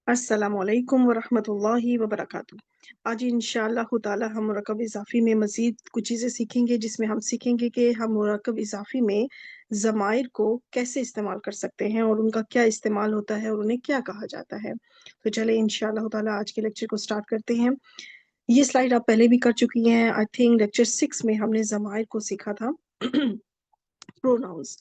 अस्सलाम वालेकुम वरहमतुल्लाहि वबरकातुहू। आज इंशाअल्लाह ताला हम मुरक्कब इज़ाफ़ी में मज़ीद कुछ चीज़ें सीखेंगे, जिसमें हम सीखेंगे कि हम मुरक्कब इज़ाफ़ी में ज़माइर को कैसे इस्तेमाल कर सकते हैं और उनका क्या इस्तेमाल होता है और उन्हें क्या कहा जाता है। तो चलिए इंशाअल्लाह ताला आज के लेक्चर को स्टार्ट करते हैं। ये स्लाइड आप पहले भी कर चुकी हैं। आई थिंक लेक्चर 6 में हमने ज़माइर को सीखा था। प्रोनाउंस।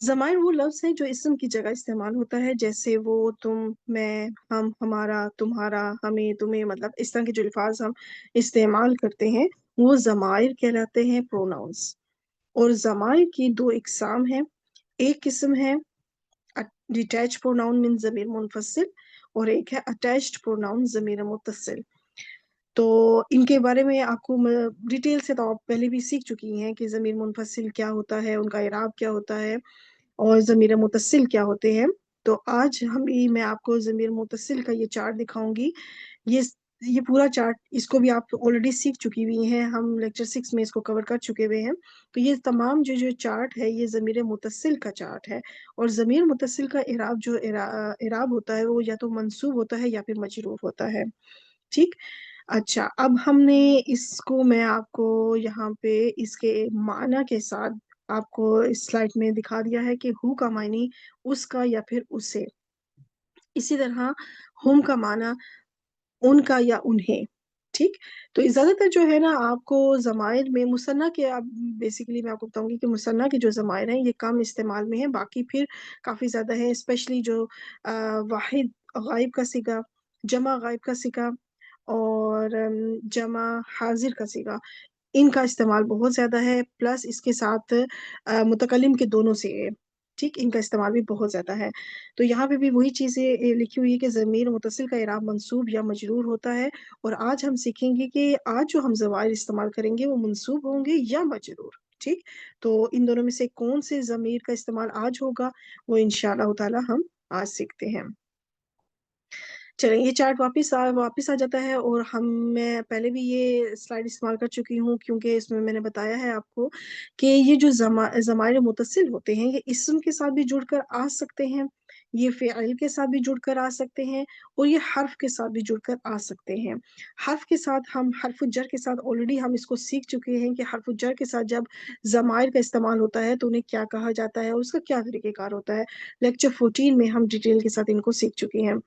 ज़माइर वो लफ्ज़ है जो इस्म की जगह इस्तेमाल होता है, जैसे वो, तुम, मैं, हम, हमारा, तुम्हारा, हमें, तुम्हें, मतलब इस तरह के जो अल्फाज हम इस्तेमाल करते हैं वो ज़माइर कहलाते हैं, प्रोनाउंस। और ज़माइर की दो इकसाम हैं। एक किस्म है डिटैच प्रोनाउन मीन ज़मीर मुनफसिल, और एक है अटैच्ड प्रोनाउन ज़मीर मुत्तसिल। तो इनके बारे में आपको डिटेल से तो आप पहले भी सीख चुकी हैं कि ज़मीर मुनफसिल क्या होता है, उनका इराब क्या होता है और ज़मीर मुत्तसिल क्या होते हैं। तो आज मैं आपको ज़मीर मुत्तसिल का ये चार्ट दिखाऊंगी। ये ये पूरा चार्ट, इसको भी आप ऑलरेडी सीख चुकी हुई हैं, हम लेक्चर 6 में इसको कवर कर चुके हुए हैं। तो ये तमाम जो जो चार्ट है ये ज़मीर मुत्तसिल का चार्ट है। और ज़मीर मुत्तसिल का इराब इराब होता है वो या तो मंसूब होता है या फिर मजरूफ होता है। ठीक। अच्छा, अब हमने इसको, मैं आपको यहाँ पे इसके माना के साथ आपको इस स्लाइड में दिखा दिया है कि हु का मायनी उसका या फिर उसे। इसी तरह हुम का माना उनका या उन्हें। ठीक। तो ज्यादातर जो है ना आपको जमायर में मुसन्ना के, अब बेसिकली मैं आपको बताऊंगी कि मुसन्ना के जो जमायर हैं ये कम इस्तेमाल में है, बाकी फिर काफी ज्यादा है। स्पेशली जो वाहिद गायब का सिगा, जमा गायब का सिगा और जमा हाजिर का सिगा, इनका इस्तेमाल बहुत ज्यादा है। प्लस इसके साथ मुतकल्लिम के दोनों से है। ठीक, इनका इस्तेमाल भी बहुत ज्यादा है। तो यहाँ पे भी वही चीजें लिखी हुई है कि जमीर मुतसिल का इराब मंसूब या मजरूर होता है। और आज हम सीखेंगे कि आज जो हम ज़वाइर इस्तेमाल करेंगे वो मंसूब होंगे या मजरूर। ठीक। तो इन दोनों में से कौन से जमीर का इस्तेमाल आज होगा वो इंशाअल्लाह ताला हम आज सीखते हैं। चलें, ये चार्ट वापस आ जाता है। और मैं पहले भी ये स्लाइड इस्तेमाल कर चुकी हूँ, क्योंकि इसमें मैंने बताया है आपको कि ये जो ज़माइर मुतसिल होते हैं ये इस्म के साथ भी जुड़कर आ सकते हैं, ये फ़िअल के साथ भी जुड़कर आ सकते हैं और ये हर्फ के साथ भी जुड़कर आ सकते हैं। हर्फ के साथ, हम हर्फ जर के साथ ऑलरेडी हम इसको सीख चुके हैं कि हर्फ जर के साथ जब ज़माइर का इस्तेमाल होता है तो उन्हें क्या कहा जाता है और उसका क्या तरीक़ेकार होता है। लेक्चर 14 में हम डिटेल के साथ इनको सीख चुके हैं।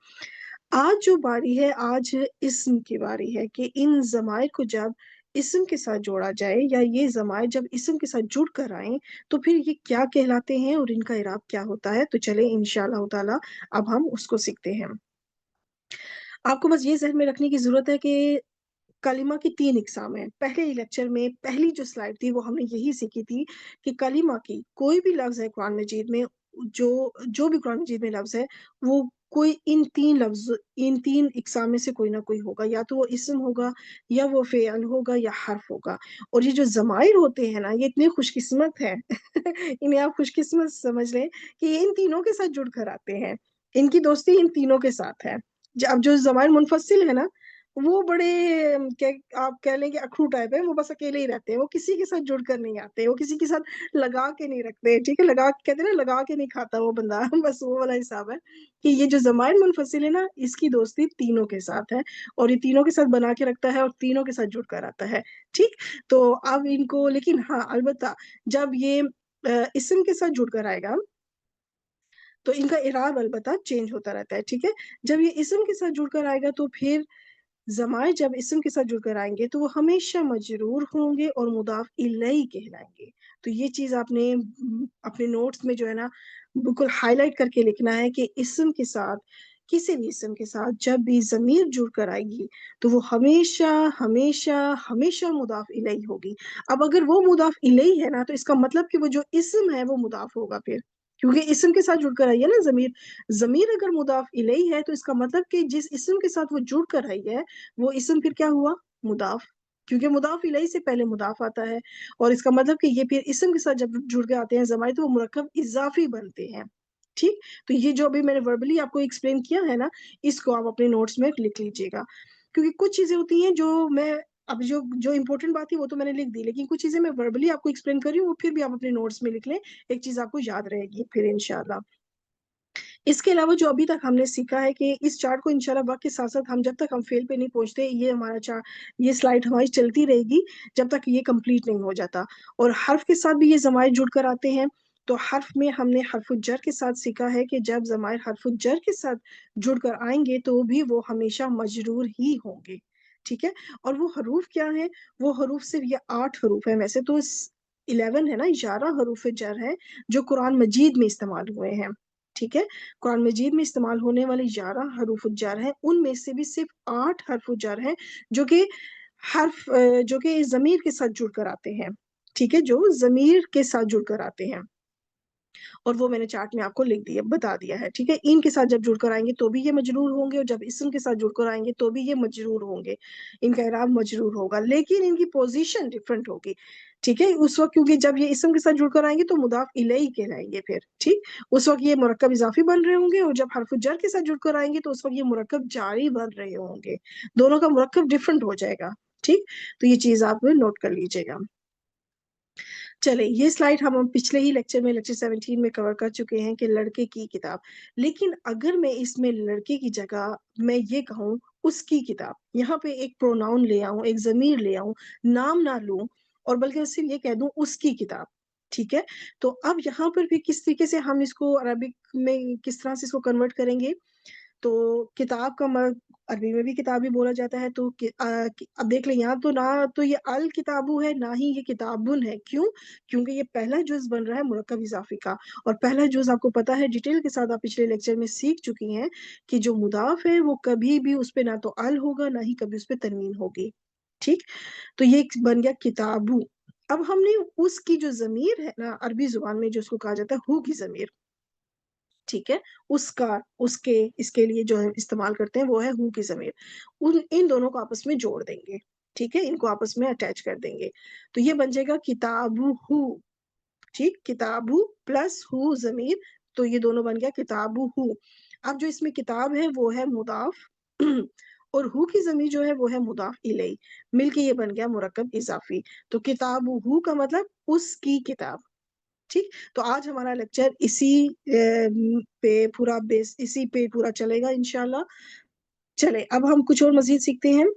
आज जो बारी है, आज इस्म की बारी है कि इन ज़माइर को जब इस्म के साथ जोड़ा जाए या ये ज़माइर जब इस्म के साथ जुड़ कर आए तो फिर ये क्या कहलाते हैं और इनका इराब क्या होता है। तो चले इंशाअल्लाह ताला अब हम उसको सीखते हैं। आपको बस ये ज़हन में रखने की ज़रूरत है कि कलिमा की 3 इकसाम है। पहले ही लेक्चर में पहली जो स्लाइड थी वो हमने यही सीखी थी कि कलिमा की कोई भी लफ्ज़ है कुरान मजीद में, जो जो भी कुरान मजीद में लफ्ज़ है वो कोई इन 3 इकसाम में से कोई ना कोई होगा, या तो वो इस्म होगा या वो फ़ेअल होगा या हर्फ होगा। और ये जो ज़माइर होते हैं ना ये इतने खुशकिस्मत हैं इन्हें आप खुशकिस्मत समझ लें कि ये इन तीनों के साथ जुड़ कर आते हैं। इनकी दोस्ती इन तीनों के साथ है। अब जो ज़माइर मुनफसिल है ना वो बड़े क्या आप कह लें कि अखरू टाइप है, वो बस अकेले ही रहते हैं, वो किसी के साथ जुड़कर नहीं आते, वो किसी के साथ लगा के नहीं रखते। ठीक है, लगा कहते हैं ना, लगा के नहीं खाता वो बंदा बस वो वाला हिसाब है कि ये जो ज़माइर मुनफसिल है ना इसकी दोस्ती तीनों के साथ है और ये तीनों के साथ बना के रखता है और तीनों के साथ जुड़ कर आता है। ठीक। तो अब इनको, लेकिन हाँ अलबत्ता जब ये इस्म के साथ जुड़कर आएगा तो इनका इराब अलबत्ता चेंज होता रहता है। ठीक है। जब ये इस्म के साथ जुड़कर आएगा तो फिर ज़माइर जब इस्म के साथ जुड़कर आएंगे तो वो हमेशा मजरूर होंगे और मुदाफ इलैहि कहलाएंगे। तो ये चीज आपने अपने नोट्स में जो है ना बिल्कुल हाईलाइट करके लिखना है कि इस्म के साथ, किसी भी इस्म के साथ जब भी ज़मीर जुड़कर आएगी तो वो हमेशा हमेशा हमेशा मुदाफ इलैहि होगी। अब अगर वो मुदाफ इलैहि है ना तो इसका मतलब कि वो जो इस्म है वो मुदाफ होगा फिर, क्योंकि इस्म के साथ जुड़कर आई है ना ज़मीर। ज़मीर अगर मुदाफ इलैहि है तो इसका मतलब कि जिस इस्म के साथ वो जुड़ कर आई है वो इस्म फिर क्या हुआ, मुदाफ, क्योंकि मुदाफ इलैहि से पहले मुदाफ आता है। और इसका मतलब कि ये फिर इस्म के साथ जब जुड़ के आते हैं ज़माइर तो वो मुरक्कब इजाफी बनते हैं। ठीक। तो ये जो अभी मैंने वर्बली आपको एक्सप्लेन किया है ना इसको आप अपने नोट्स में लिख लीजिएगा, क्योंकि कुछ चीजें होती हैं जो मैं, अब जो जो इंपॉर्टेंट बात थी वो तो मैंने लिख दी, लेकिन कुछ चीजें मैं वर्बली आपको एक्सप्लेन कर रही हूँ वो फिर भी आप अपने नोट्स में लिख लें, एक चीज आपको याद रहेगी फिर इंशाल्लाह। इसके अलावा जो अभी तक हमने सीखा है कि इस चार्ट को इंशाल्लाह वक्त के साथ साथ हम जब तक हम फेल पे नहीं पहुंचते, ये हमारा चार्ट, ये स्लाइड हमारी चलती रहेगी जब तक ये कंप्लीट नहीं हो जाता। और हर्फ के साथ भी ये जमायर जुड़कर आते हैं। तो हर्फ में हमने हर्फ जर के साथ सीखा है कि जब जमायर हर्फ जर के साथ जुड़कर आएंगे तो भी वो हमेशा मजरूर ही होंगे। ठीक है। और वो हरूफ क्या है? वो हरूफ सिर्फ ये 8 हरूफ है, वैसे तो 11 है ना, 11 हरूफ जर है जो कुरान मजीद में इस्तेमाल हुए हैं। ठीक है। कुरान मजीद में इस्तेमाल होने वाले 11 हरूफ जर हैं, उनमें से भी सिर्फ 8 हरफ जर हैं जो कि जो कि जमीर के साथ जुड़कर आते हैं। ठीक है, जो जमीर के साथ जुड़कर आते हैं, और वो मैंने चार्ट में आपको लिख दिया, बता दिया है। ठीक है, इनके साथ जब जुड़कर आएंगे तो भी ये मजरूर होंगे, और जब इसम के साथ जुड़कर आएंगे तो भी ये मजरूर होंगे, इनका इराब मजरूर होगा, लेकिन इनकी पोजीशन डिफरेंट होगी। ठीक है, उस वक्त क्योंकि जब ये इसम के साथ जुड़कर आएंगे तो मुदाफ इलैही कहलाएंगे फिर। ठीक, उस वक्त ये मुरक्कब इजाफी बन रहे होंगे, और जब हरफ जर के साथ जुड़कर आएंगे तो उस वक्त ये मुरक्कब जारी बन रहे होंगे। दोनों का मुरक्कब डिफरेंट हो जाएगा। ठीक, तो ये चीज आप नोट कर लीजिएगा। चले, ये स्लाइड हम पिछले ही लेक्चर में, लेक्चर 17 में कवर कर चुके हैं कि लड़के की किताब। लेकिन अगर मैं इसमें लड़के की जगह मैं ये कहूँ उसकी किताब, यहाँ पे एक प्रोनाउन ले आऊं, एक जमीर ले आऊं, नाम ना लूं, और बल्कि सिर्फ ये कह दूं उसकी किताब। ठीक है, तो अब यहाँ पर भी किस तरीके से हम इसको अरबिक में किस तरह से इसको कन्वर्ट करेंगे? तो किताब का अरबी में भी किताब ही बोला जाता है, तो अब देख लें, यहाँ तो ना तो ये अल किताबु है, ना ही ये किताबुन है। क्यों? क्योंकि ये पहला जुज बन रहा है मुरक्कब इजाफी का, और पहला जुज आपको पता है, डिटेल के साथ आप पिछले लेक्चर में सीख चुकी हैं कि जो मुदाफ है वो कभी भी उस पे ना तो अल होगा, ना ही कभी उस पे तनवीन होगी। ठीक, तो ये बन गया किताबु। अब हमने उसकी जो जमीर है ना, अरबी जुबान में जो उसको कहा जाता है हु की जमीर, ठीक है, उसका, उसके, इसके लिए जो है इस्तेमाल करते हैं वो है हु की जमीर। उन इन दोनों को आपस में जोड़ देंगे। ठीक है, इनको आपस में अटैच कर देंगे, तो ये बन जाएगा किताबु हु। ठीक, किताबु प्लस हु जमीर, तो ये दोनों बन गया किताबु हु। अब जो इसमें किताब है वो है मुदाफ और हु की जमीर जो है वो है मुदाफ इलैही, मिलके ये बन गया मुरक्कब इजाफी। तो किताबु हु का मतलब उसकी किताब। ठीक, तो आज हमारा लेक्चर इसी पे पूरा बेस, इसी पे पूरा चलेगा इंशाल्लाह। चले, अब हम कुछ और मजीद सीखते हैं।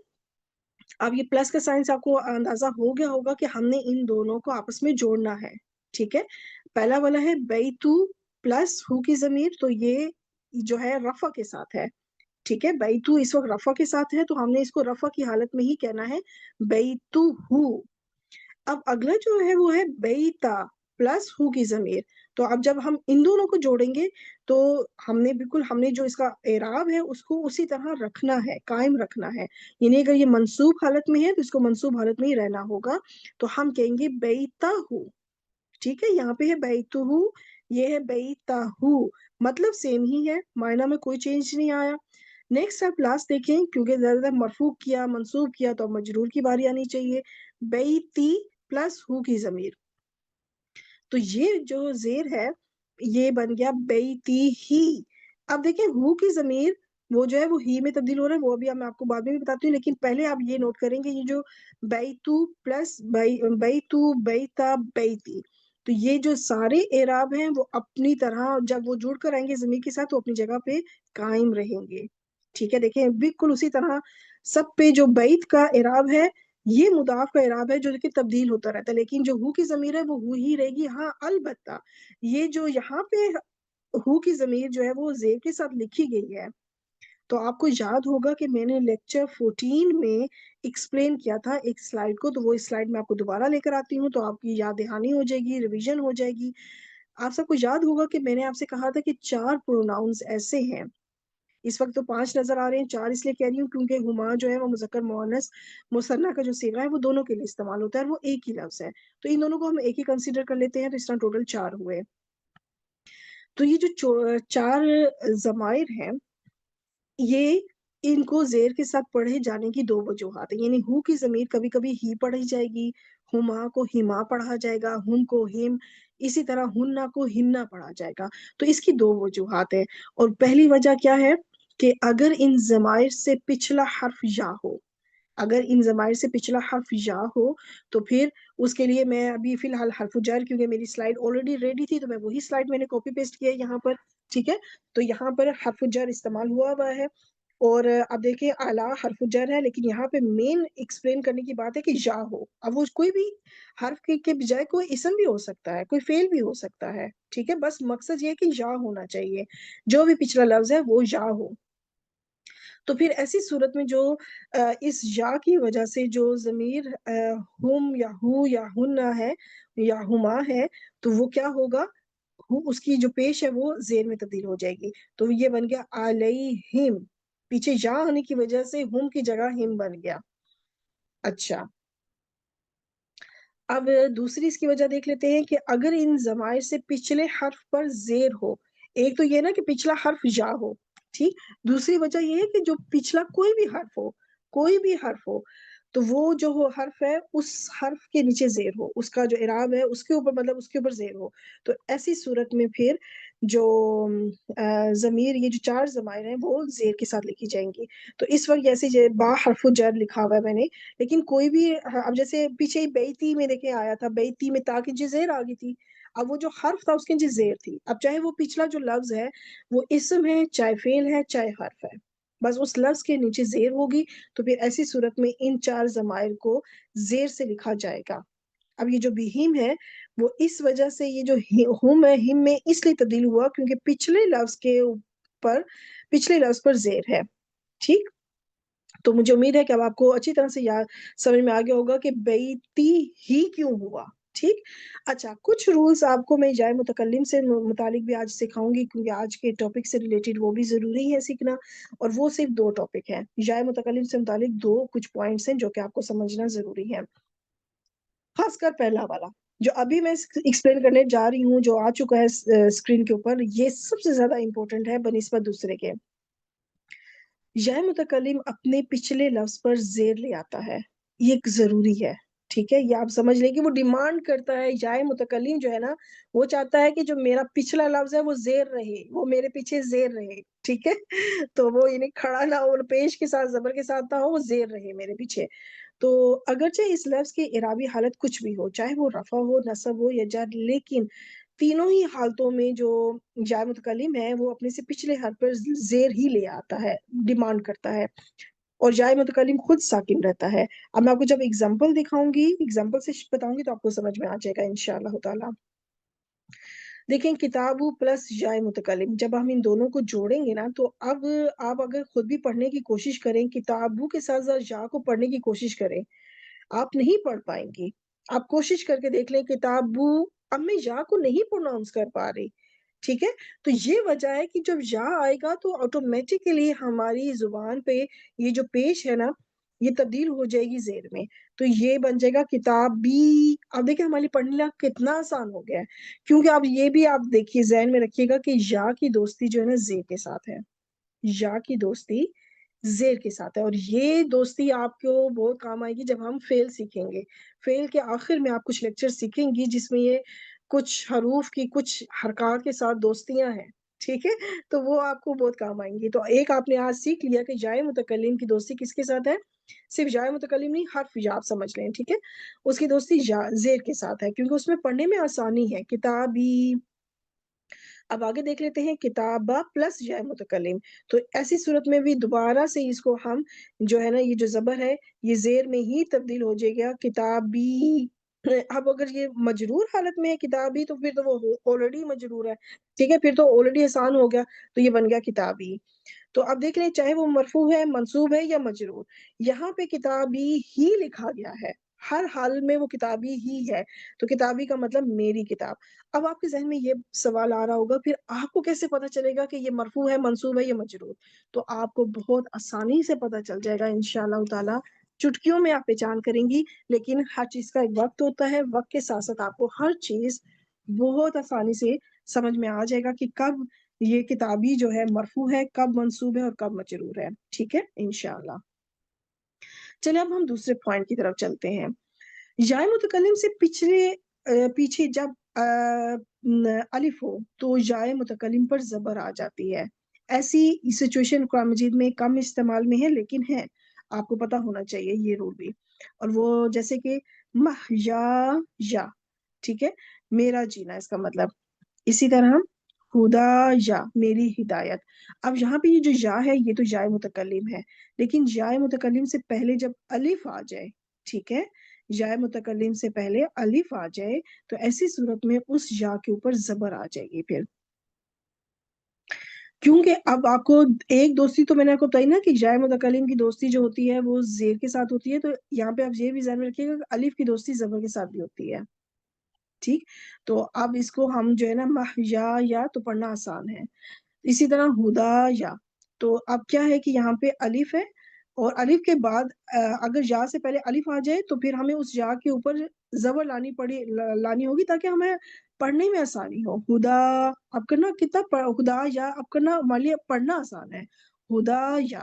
अब ये प्लस का साइंस आपको अंदाजा हो गया होगा कि हमने इन दोनों को आपस में जोड़ना है। ठीक है, पहला वाला है बैतू प्लस हु की जमीर, तो ये जो है रफा के साथ है। ठीक है, बैतू इस वक्त रफा के साथ है, तो हमने इसको रफा की हालत में ही कहना है, बैतू हु। अब अगला जो है वो है बेईता प्लस हु की जमीर। तो अब जब हम इन दोनों को जोड़ेंगे तो हमने बिल्कुल, हमने जो इसका एराब है उसको उसी तरह रखना है, कायम रखना है। यानी अगर ये मंसूब हालत में है तो इसको मंसूब हालत में ही रहना होगा। तो हम कहेंगे बेईता हु। ठीक है, यहाँ पे है बैतुहु, ये है बैताहु, मतलब सेम ही है, मायना में कोई चेंज नहीं आया। नेक्स्ट आप लास्ट देखें, क्योंकि ज्यादातर मरफूक किया, मंसूब किया, तो अब मजरूर की बारी आनी चाहिए। बैती प्लस हु की जमीर, तो ये जो जेर है ये बन गया बैती ही। अब देखिए हु की जमीर वो जो है वो ही में तब्दील हो रहा है, वो अभी मैं आपको बाद में भी बताती हूँ, लेकिन पहले आप ये नोट करेंगे, ये जो बैतू प्लस बैतू बैता बैती, तो ये जो सारे एराब हैं वो अपनी तरह जब वो जुड़ कर आएंगे जमीर के साथ तो अपनी जगह पे कायम रहेंगे। ठीक है, देखिए बिल्कुल उसी तरह सब पे जो बैत का एराब है, ये मुदाफ का इराब है जो कि तब्दील होता रहता है, लेकिन जो हु की जमीर है वो हु ही रहेगी। हाँ अलबत्ता ये जो यहाँ पे हु की जमीर जो है वो जेब के साथ लिखी गई है, तो आपको याद होगा कि मैंने लेक्चर 14 में एक्सप्लेन किया था एक स्लाइड को, तो वो इस स्लाइड में आपको दोबारा लेकर आती हूँ तो आपकी याद दहानी हो जाएगी, रिवीजन हो जाएगी। आप सबको याद होगा कि मैंने आपसे कहा था कि 4 प्रोनाउंस ऐसे हैं, इस वक्त तो 5 नजर आ रहे हैं, 4 इसलिए कह रही हूँ क्योंकि हुमा जो है वो मुजक्कर मुअन्नस मुसन्ना का जो सीगा है वो दोनों के लिए इस्तेमाल होता है, और वो एक ही लफ्ज है, तो इन दोनों को हम एक ही कंसीडर कर लेते हैं, तो इस तरह टोटल 4 हुए। तो ये जो 4 जमायर हैं, ये इनको जेर के साथ पढ़े जाने की 2 वजूहात है। यानी हु की जमीर कभी कभी ही पढ़ी जाएगी, हुमा को हिमा पढ़ा जाएगा, हुम को हिम, इसी तरह हुन्ना को हिन्ना पढ़ा जाएगा। तो इसकी 2 वजूहात है। और पहली वजह क्या है कि अगर इन जमायर से पिछला हर्फ या हो, अगर इन जमायर से पिछला हर्फ या हो तो फिर उसके लिए मैं अभी फिलहाल हर्फ जर, क्योंकि मेरी स्लाइड ऑलरेडी रेडी थी तो मैं वही स्लाइड मैंने कॉपी पेस्ट किया यहाँ पर। ٹھیک ہے. تو یہاں پر حرف جر استعمال ہوا ہے. اور اب دیکھیں اعلیٰ حرف جر ہے، لیکن یہاں پہ مین ایکسپلین کرنے کی بات ہے کہ یا ہو. اب وہ کوئی بھی حرف کے بجائے کوئی اسم بھی ہو سکتا ہے، کوئی فعل بھی ہو سکتا ہے. ٹھیک ہے، بس مقصد یہ ہے کہ یا ہونا چاہیے، جو بھی پچھلا لفظ ہے وہ یا ہو. تو پھر ایسی صورت میں جو اس یا کی وجہ سے جو ضمیر ہم یا ہو یا ہن ہے یا ہما ہے، تو وہ کیا ہوگا، اس کی جو پیش ہے وہ زیر میں تبدیل ہو جائے گی. تو یہ بن گیا علیہم، پیچھے یا ہونے کی وجہ سے ہم کی جگہ ہم بن گیا. اچھا، اب دوسری اس کی وجہ دیکھ لیتے ہیں کہ اگر ان ضمائر سے پچھلے حرف پر زیر ہو. ایک تو یہ نا کہ پچھلا حرف یا ہو، ٹھیک. دوسری وجہ یہ ہے کہ جو پچھلا کوئی بھی حرف ہو، کوئی بھی حرف ہو، تو وہ جو حرف ہے اس حرف کے نیچے زیر ہو، اس کا جو اعراب ہے اس کے اوپر، مطلب اس کے اوپر زیر ہو. تو ایسی صورت میں پھر جو ضمیر، یہ جو چار ضمائر ہیں وہ زیر کے ساتھ لکھی جائیں گی. تو اس وقت جیسے با حرف جر لکھا ہوا ہے میں نے، لیکن کوئی بھی، اب جیسے پیچھے بیتی میں دیکھے آیا تھا، بیتی میں تا کی نیچے زیر آ گئی تھی. اب وہ جو حرف تھا اس کے نیچے زیر تھی. اب چاہے وہ پچھلا جو لفظ ہے وہ اسم ہے، چاہے فعل ہے، چاہے حرف ہے، بس اس لفظ کے نیچے زیر ہوگی. تو پھر ایسی صورت میں ان چار ضمائر کو زیر سے لکھا جائے گا. اب یہ جو بہیم ہے وہ اس وجہ سے، یہ جو ہم ہے، ہم میں اس لیے تبدیل ہوا کیونکہ پچھلے لفظ کے اوپر، پچھلے لفظ پر زیر ہے. ٹھیک. تو مجھے امید ہے کہ اب آپ کو اچھی طرح سے سمجھ میں آ گیا ہوگا کہ بیتی ہی کیوں ہوا. ٹھیک. اچھا، کچھ رولز آپ کو میں جائے متکلم سے متعلق بھی آج سکھاؤں گی، کیونکہ آج کے ٹاپک سے ریلیٹڈ وہ بھی ضروری ہے سیکھنا. اور وہ صرف 2 ٹاپک ہیں، جائے متکلم سے متعلق 2 کچھ پوائنٹس ہیں جو کہ آپ کو سمجھنا ضروری ہے. خاص کر پہلا والا جو ابھی میں ایکسپلین کرنے جا رہی ہوں، جو آ چکا ہے اسکرین کے اوپر، یہ سب سے زیادہ امپورٹنٹ ہے بنسبت دوسرے کے. یا متکلم اپنے پچھلے لفظ پر زیر لے آتا ہے، یہ ایک ضروری ہے. ٹھیک ہے، یہ آپ سمجھ لیں کہ وہ ڈیمانڈ کرتا ہے، یا متکلم جو ہے نا وہ چاہتا ہے کہ جو میرا پچھلا لفظ ہے وہ زیر رہے، وہ میرے پیچھے زیر رہے. ٹھیک ہے، تو وہ یعنی کھڑا نہ ہو، پیش کے ساتھ زبر کے ساتھ نہ ہو، وہ زیر رہے میرے پیچھے. تو اگرچہ اس لفظ کی اعرابی حالت کچھ بھی ہو، چاہے وہ رفع ہو، نصب ہو یا جر، لیکن تینوں ہی حالتوں میں جو جائے متکلم ہے وہ اپنے سے پچھلے حرف پر زیر ہی لے آتا ہے، ڈیمانڈ کرتا ہے. اور جائے متکلم خود ساکن رہتا ہے. اب میں آپ کو جب اگزامپل دکھاؤں گی، اگزامپل سے بتاؤں گی تو آپ کو سمجھ میں آ جائے گا انشاءاللہ تعالی. دیکھیں، کتابو پلس جائے متکلم، جب ہم ان دونوں کو جوڑیں گے نا، تو اب آپ اگر خود بھی پڑھنے کی کوشش کریں، کتابو کے ساتھ جا کو پڑھنے کی کوشش کریں، آپ نہیں پڑھ پائیں گی. آپ کوشش کر کے دیکھ لیں، کتابو، اب میں یا کو نہیں پروناؤنس کر پا رہی. ٹھیک ہے، تو یہ وجہ ہے کہ جب یا آئے گا تو آٹومیٹیکلی ہماری زبان پہ یہ جو پیش ہے نا یہ تبدیل ہو جائے گی زیر میں. تو یہ بن جائے گا کتابی. اب دیکھیں ہمارے پڑھنے لگا کتنا آسان ہو گیا ہے، کیونکہ اب یہ بھی آپ دیکھیے، ذہن میں رکھیے گا کہ یا کی دوستی جو ہے نا زیر کے ساتھ ہے. یا کی دوستی زیر کے ساتھ ہے، اور یہ دوستی آپ کو بہت کام آئے گی جب ہم فعل سیکھیں گے. فعل کے آخر میں آپ کچھ لیکچر سیکھیں گی جس میں یہ کچھ حروف کی کچھ حرکات کے ساتھ دوستیاں ہیں. ٹھیک ہے، تو وہ آپ کو بہت کام آئیں گی. تو ایک آپ نے آج سیکھ لیا کہ جائے متکلم کی دوستی کس کے ساتھ ہے، صرف جائے متکلم نہیں، حرف یا آپ سمجھ لیں. ٹھیک ہے، اس کی دوستی زیر کے ساتھ ہے کیونکہ اس میں پڑھنے میں آسانی ہے، کتابی. اب آگے دیکھ لیتے ہیں، کتابہ پلس جائے متکلم. تو ایسی صورت میں بھی دوبارہ سے اس کو ہم جو ہے نا یہ جو زبر ہے یہ زیر میں ہی تبدیل ہو جائے گا، کتابی. اب اگر یہ مجرور حالت میں ہے کتابی تو پھر تو وہ آلریڈی مجرور ہے. ٹھیک ہے، پھر تو آلریڈی آسان ہو گیا، تو یہ بن گیا کتابی. تو اب دیکھ لیں، چاہے وہ مرفوع ہے، منصوب ہے یا مجرور، یہاں پہ کتابی ہی لکھا گیا ہے، ہر حال میں وہ کتابی ہی ہے. تو کتابی کا مطلب میری کتاب. اب آپ کے ذہن میں یہ سوال آ رہا ہوگا، پھر آپ کو کیسے پتا چلے گا کہ یہ مرفوع ہے، منصوب ہے یا مجرور؟ تو آپ کو بہت آسانی سے پتا چل جائے گا انشاءاللہ تعالی، چٹکیوں میں آپ پہچان کریں گی. لیکن ہر چیز کا ایک وقت ہوتا ہے، وقت کے ساتھ ساتھ آپ کو ہر چیز بہت آسانی سے سمجھ میں آ جائے گا کہ کب یہ کتابی جو ہے مرفوع ہے، کب منصوب ہے اور کب مجرور ہے. ٹھیک ہے انشاءاللہ. چلے اب ہم دوسرے پوائنٹ کی طرف چلتے ہیں. یا متکلم سے پیچھے جب الف ہو تو یا متکلم پر زبر آ جاتی ہے. ایسی سچویشن قرآن مجید میں کم استعمال میں ہے، لیکن ہے، آپ کو پتا ہونا چاہیے یہ رول بھی. اور وہ جیسے کہ محیا، ٹھیک ہے، میرا جینا اس کا مطلب. اسی طرح हुदा या मेरी हिदायत। अब यहाँ पे ये जो या है ये तो या मुतकल्लिम है, लेकिन या मुतकल्लिम से पहले जब अलिफ आ जाए, ठीक है, या मुतकल्लिम से पहले अलिफ आ जाए तो ऐसी सूरत में उस या के ऊपर जबर आ जाएगी फिर। क्योंकि अब आपको एक दोस्ती तो मैंने आपको बताई ना कि या मुतकल्लिम की दोस्ती जो होती है वो जेर के साथ होती है, तो यहाँ पे आप ये भी ध्यान में रखिएगा कि अलिफ की दोस्ती जबर के साथ भी होती है। ठीक, तो अब इसको हम जो है ना महया या तो पढ़ना आसान है। इसी तरह हुदा या, तो अब क्या है कि यहाँ पे अलिफ है और अलिफ के बाद अगर या से पहले अलिफ आ जाए तो फिर हमें उस या के ऊपर जबर लानी होगी ताकि हमें पढ़ने में आसानी हो। हुदा, अब करना कितना हुदा या, अब करना मान लिया पढ़ना आसान है, हुदा या,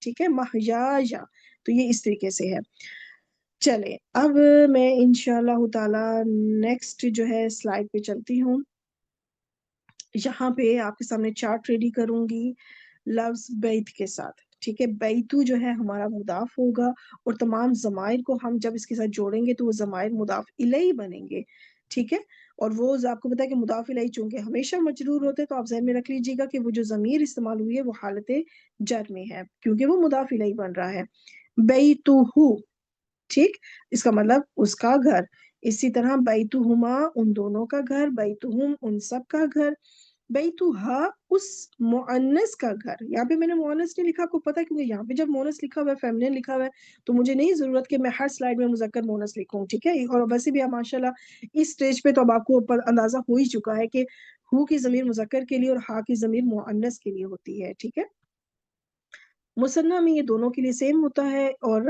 ठीक है, महया या, तो ये इस तरीके से है। चले अब मैं इंशाल्लाह ताला नेक्स्ट जो है स्लाइड पे चलती हूँ। यहाँ पे आपके सामने चार्ट रेडी करूंगी लफ्ज बैत के साथ, ठीक है। बैतू जो है हमारा मुदाफ होगा और तमाम जमायर को हम जब इसके साथ जोड़ेंगे तो वो जमायर मुदाफ इलैही बनेंगे, ठीक है। और वो आपको पता है कि मुदाफ इलैही चूंकि हमेशा मजरूर होते हैं तो आप ज़हन में रख लीजिएगा कि वो जो जमीर इस्तेमाल हुई है वो हालत जर में है क्योंकि वो मुदाफ इलैही बन रहा है। बैतुहू, ठीक, इसका मतलब उसका घर। इसी तरह बैतुहुमा उन दोनों का घर, बैतुहुम उन सब का घर, बैतुहा उस मुअन्नस का घर। यहाँ पे मैंने मुअन्नस नहीं लिखा, आपको पता है क्योंकि यहाँ पे जब मुअन्नस लिखा हुआ है, फेमिनिन लिखा हुआ है, तो मुझे नहीं जरूरत कि मैं हर स्लाइड में मुजक्कर मुअन्नस लिखूं, ठीक है। और वैसे भी आप माशाल्लाह इस स्टेज पे तो अब आपको अंदाजा हो ही चुका है कि हु की जमीर मुजक्कर के लिए और हा की जमीर मुअन्नस के लिए होती है, ठीक है। मुसन्ना में ये दोनों के लिए सेम होता है और